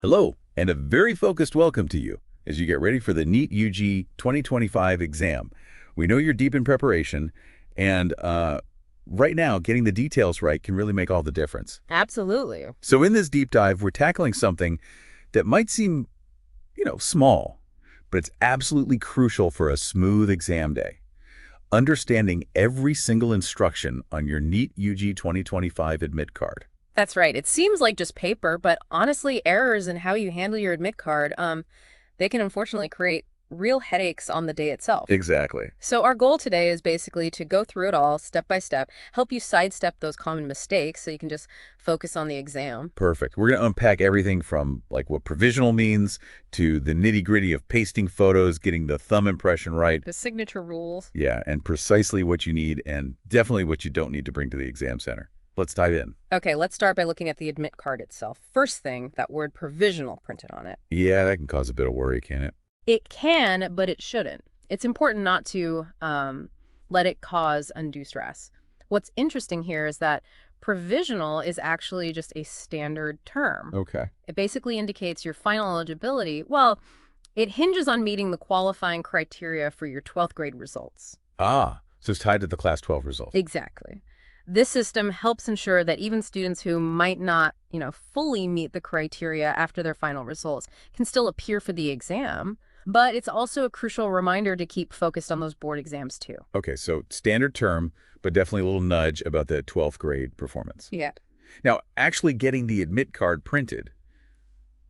Hello, and a very focused welcome to you as you get ready for the NEET UG 2025 exam. We know you're deep in preparation, and right now, getting the details right can really make all the difference. Absolutely. So in this deep dive, we're tackling something that might seem, small, but it's absolutely crucial for a smooth exam day. Understanding every single instruction on your NEET UG 2025 admit card. That's right. It seems like just paper, but honestly, errors in how you handle your admit card, they can unfortunately create real headaches on the day itself. Exactly. So our goal today is basically to go through it all step by step, help you sidestep those common mistakes so you can just focus on the exam. Perfect. We're going to unpack everything from like what provisional means to the nitty-gritty of pasting photos, getting the thumb impression right. The signature rules. Yeah, and precisely what you need and definitely what you don't need to bring to the exam center. Let's dive in. Okay, let's start by looking at the admit card itself. First thing, that word provisional printed on it. Yeah, that can cause a bit of worry, can't it? It can, but it shouldn't. It's important not to let it cause undue stress. What's interesting here is that provisional is actually just a standard term. Okay. It basically indicates your final eligibility. Well, it hinges on meeting the qualifying criteria for your 12th grade results. Ah, so it's tied to the Class 12 results. Exactly. This system helps ensure that even students who might not, fully meet the criteria after their final results can still appear for the exam. But it's also a crucial reminder to keep focused on those board exams too. Okay, so standard term, but definitely a little nudge about the 12th grade performance. Yeah. Now, actually getting the admit card printed,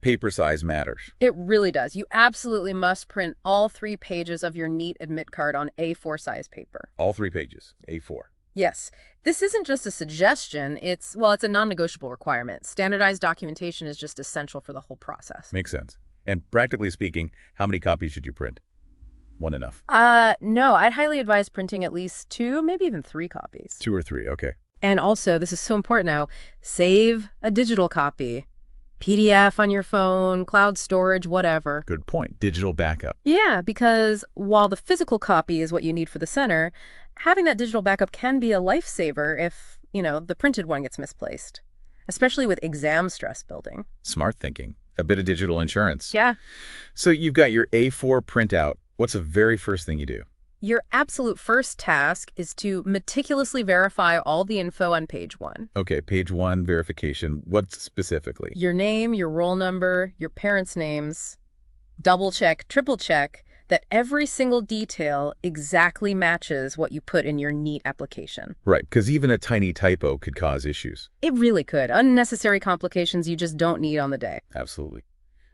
paper size matters. It really does. You absolutely must print all 3 pages of your NEET admit card on A4 size paper. All 3 pages, A4. Yes. This isn't just a suggestion. It's a non-negotiable requirement. Standardized documentation is just essential for the whole process. Makes sense. And practically speaking, how many copies should you print? One enough. No, I'd highly advise printing at least 2, maybe even 3 copies. 2 or 3, okay. And also, this is so important now, save a digital copy. PDF on your phone, cloud storage, whatever. Good point. Digital backup. Yeah, because while the physical copy is what you need for the center, having that digital backup can be a lifesaver if, the printed one gets misplaced, especially with exam stress building. Smart thinking. A bit of digital insurance. Yeah. So you've got your A4 printout. What's the very first thing you do? Your absolute first task is to meticulously verify all the info on page 1. Okay, page 1 verification. What specifically? Your name, your roll number, your parents' names. Double check, triple check that every single detail exactly matches what you put in your NEET application. Right, because even a tiny typo could cause issues. It really could. Unnecessary complications you just don't need on the day. Absolutely.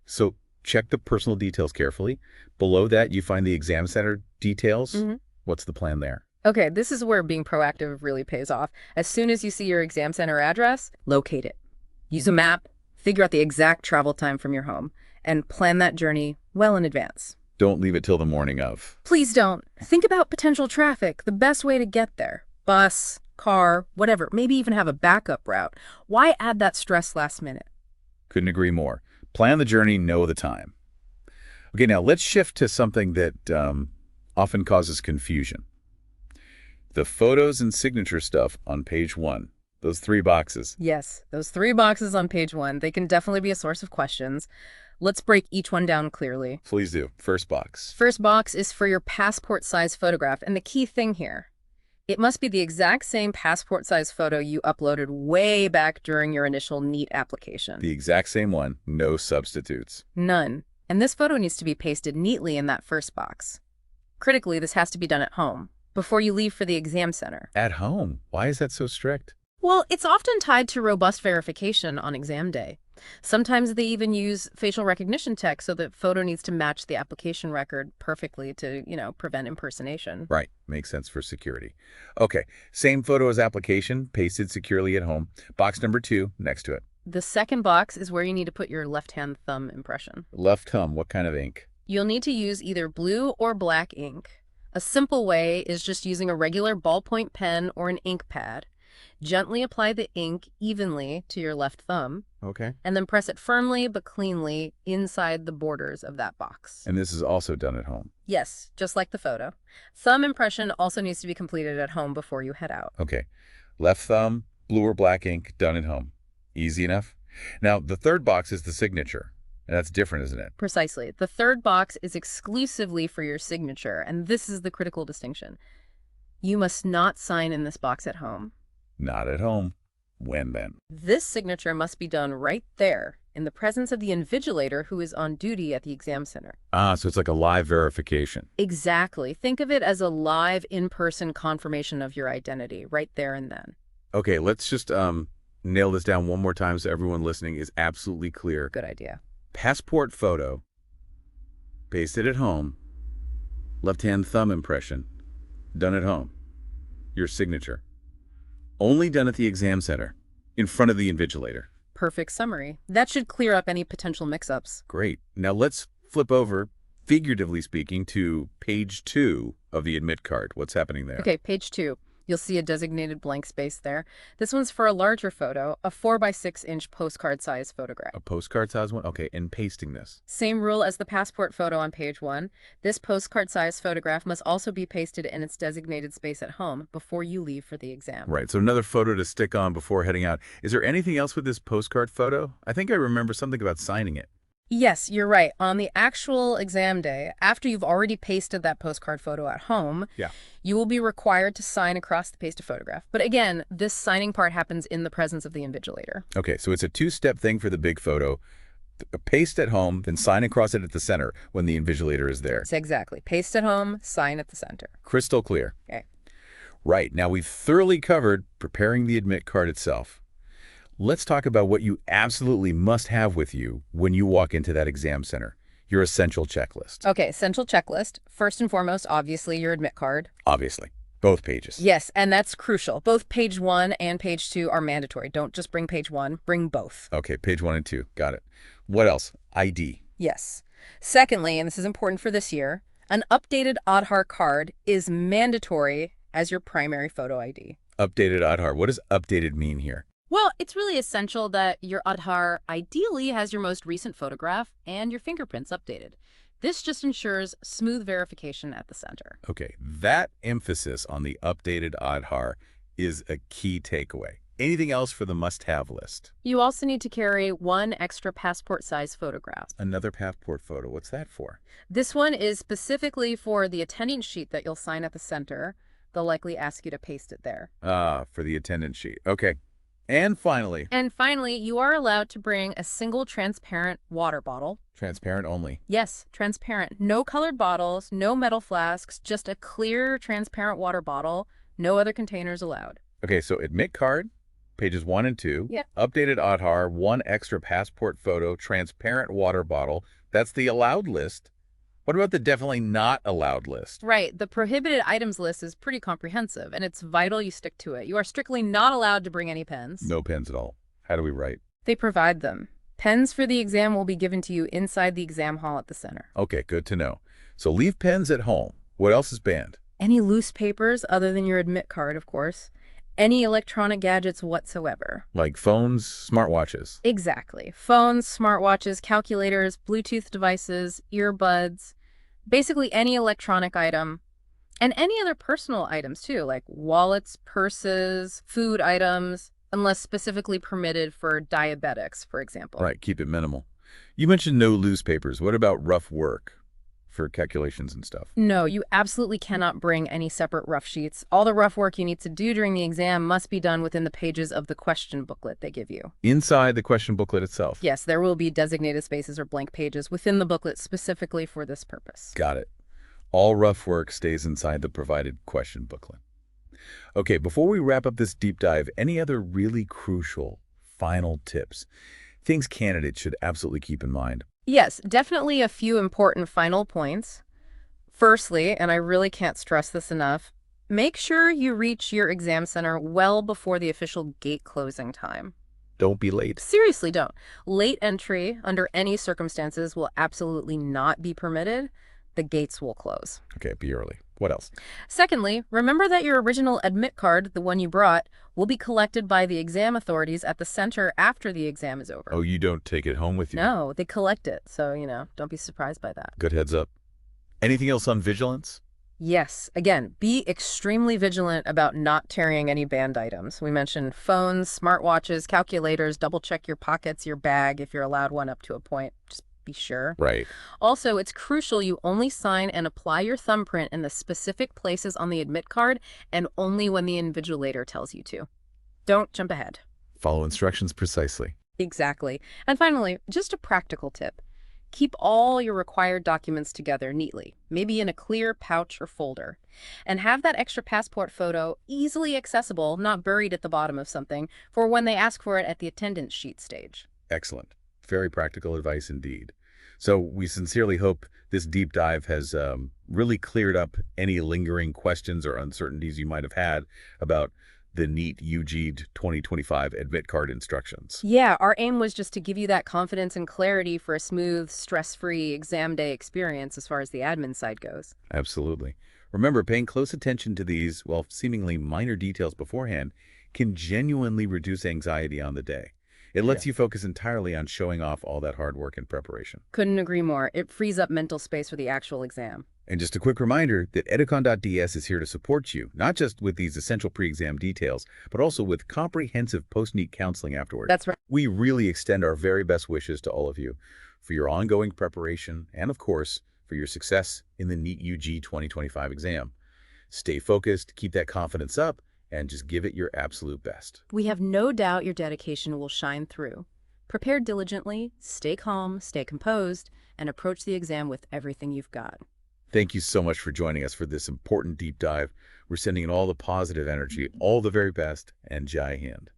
So check the personal details carefully. Below that, you find the exam center details. What's the plan there? Okay, this is where being proactive really pays off. As soon as you see your exam center address, locate it. Use a map, figure out the exact travel time from your home, and plan that journey well in advance. Don't leave it till the morning of. Please don't. Think about potential traffic, the best way to get there. Bus, car, whatever. Maybe even have a backup route. Why add that stress last minute? Couldn't agree more. Plan the journey, know the time. Okay, now let's shift to something that often causes confusion. The photos and signature stuff on page 1. Those 3 boxes. Yes, those 3 boxes on page 1, they can definitely be a source of questions. Let's break each one down clearly. Please do. First box. First box is for your passport size photograph. And the key thing here, it must be the exact same passport size photo you uploaded way back during your initial NEET application. The exact same one. No substitutes. None. And this photo needs to be pasted neatly in that first box. Critically, this has to be done at home, before you leave for the exam center. At home? Why is that so strict? Well, it's often tied to robust verification on exam day. Sometimes they even use facial recognition tech so the photo needs to match the application record perfectly to, prevent impersonation. Right. Makes sense for security. Okay. Same photo as application, pasted securely at home. Box number 2, next to it. The second box is where you need to put your left-hand thumb impression. Left thumb, what kind of ink? You'll need to use either blue or black ink. A simple way is just using a regular ballpoint pen or an ink pad. Gently apply the ink evenly to your left thumb. Okay. And then press it firmly but cleanly inside the borders of that box. And this is also done at home? Yes, just like the photo. Thumb impression also needs to be completed at home before you head out. Okay. Left thumb, blue or black ink, done at home. Easy enough? Now, the third box is the signature. And that's different, isn't it? Precisely. The third box is exclusively for your signature, and this is the critical distinction. You must not sign in this box at home. Not at home. When then? This signature must be done right there, in the presence of the invigilator who is on duty at the exam center. Ah, so it's like a live verification. Exactly. Think of it as a live, in-person confirmation of your identity, right there and then. Okay, let's just nail this down one more time so everyone listening is absolutely clear. Good idea. Passport photo, pasted at home, left-hand thumb impression, done at home. Your signature. Only done at the exam center, in front of the invigilator. Perfect summary. That should clear up any potential mix-ups. Great. Now let's flip over, figuratively speaking, to page 2 of the admit card. What's happening there? Okay, page 2. You'll see a designated blank space there. This one's for a larger photo, a 4x6-inch postcard-size photograph. A postcard size one? Okay, and pasting this. Same rule as the passport photo on page 1. This postcard-size photograph must also be pasted in its designated space at home before you leave for the exam. Right, so another photo to stick on before heading out. Is there anything else with this postcard photo? I think I remember something about signing it. Yes, you're right. On the actual exam day, after you've already pasted that postcard photo at home, you will be required to sign across the pasted photograph. But again, this signing part happens in the presence of the invigilator. Okay, so it's a two-step thing for the big photo. Paste at home, then sign across it at the center when the invigilator is there. Exactly. Paste at home, sign at the center. Crystal clear. Okay. Right, now we've thoroughly covered preparing the admit card itself. Let's talk about what you absolutely must have with you when you walk into that exam center, your essential checklist. Okay, essential checklist. First and foremost, obviously, your admit card. Obviously, both pages. Yes, and that's crucial. Both page 1 and page 2 are mandatory. Don't just bring page 1, bring both. Okay, page 1 and 2, got it. What else? ID. Yes. Secondly, and this is important for this year, an updated Aadhaar card is mandatory as your primary photo ID. Updated Aadhaar. What does updated mean here? Well, it's really essential that your Aadhaar ideally has your most recent photograph and your fingerprints updated. This just ensures smooth verification at the center. Okay, that emphasis on the updated Aadhaar is a key takeaway. Anything else for the must-have list? You also need to carry one extra passport-size photograph. Another passport photo. What's that for? This one is specifically for the attendance sheet that you'll sign at the center. They'll likely ask you to paste it there. Ah, for the attendance sheet. Okay. And finally, you are allowed to bring a single transparent water bottle. transparent only. Yes, transparent. No colored bottles, no metal flasks, just a clear, transparent water bottle. No other containers allowed. Okay, so admit card, pages 1 and 2. Yeah. Updated Aadhaar, one extra passport photo, transparent water bottle. That's the allowed list. What about the definitely not allowed list? Right. The prohibited items list is pretty comprehensive, and it's vital you stick to it. You are strictly not allowed to bring any pens. No pens at all. How do we write? They provide them. Pens for the exam will be given to you inside the exam hall at the center. Okay, good to know. So leave pens at home. What else is banned? Any loose papers other than your admit card, of course. Any electronic gadgets whatsoever. Like phones, smartwatches. Exactly. Phones, smartwatches, calculators, Bluetooth devices, earbuds. Basically any electronic item, and any other personal items too, like wallets, purses, food items, unless specifically permitted for diabetics, for example. Right, keep it minimal. You mentioned no loose papers. What about rough work for calculations and stuff? No, you absolutely cannot bring any separate rough sheets. All the rough work you need to do during the exam must be done within the pages of the question booklet they give you. Inside the question booklet itself? Yes, there will be designated spaces or blank pages within the booklet specifically for this purpose. Got it. All rough work stays inside the provided question booklet. Okay, before we wrap up this deep dive, any other really crucial final tips? Things candidates should absolutely keep in mind. Yes, definitely a few important final points. Firstly, and I really can't stress this enough, make sure you reach your exam center well before the official gate closing time. Don't be late. Seriously, don't. Late entry under any circumstances will absolutely not be permitted. The gates will close. Okay, be early. What else? Secondly, remember that your original admit card, the one you brought, will be collected by the exam authorities at the center after the exam is over. Oh, you don't take it home with you? No, they collect it. So, don't be surprised by that. Good heads up. Anything else on vigilance? Yes. Again, be extremely vigilant about not carrying any banned items. We mentioned phones, smartwatches, calculators, double check your pockets, your bag, if you're allowed one up to a point. Just be sure. Right. Also, it's crucial you only sign and apply your thumbprint in the specific places on the admit card and only when the invigilator tells you to. Don't jump ahead. Follow instructions precisely. Exactly. And finally, just a practical tip. Keep all your required documents together neatly, maybe in a clear pouch or folder. And have that extra passport photo easily accessible, not buried at the bottom of something, for when they ask for it at the attendance sheet stage. Excellent. Very practical advice indeed. So we sincerely hope this deep dive has really cleared up any lingering questions or uncertainties you might have had about the NEET UG 2025 admit card instructions. Yeah, our aim was just to give you that confidence and clarity for a smooth, stress-free exam day experience as far as the admin side goes. Absolutely. Remember, paying close attention to these, well, seemingly minor details beforehand can genuinely reduce anxiety on the day. It lets you focus entirely on showing off all that hard work and preparation. Couldn't agree more. It frees up mental space for the actual exam. And just a quick reminder that Educon.ds is here to support you, not just with these essential pre-exam details, but also with comprehensive post-NEET counseling afterward. That's right. We really extend our very best wishes to all of you for your ongoing preparation and, of course, for your success in the NEET UG 2025 exam. Stay focused, keep that confidence up, and just give it your absolute best. We have no doubt your dedication will shine through. Prepare diligently, stay calm, stay composed, and approach the exam with everything you've got. Thank you so much for joining us for this important deep dive. We're sending in all the positive energy, all the very best, and Jai Hind.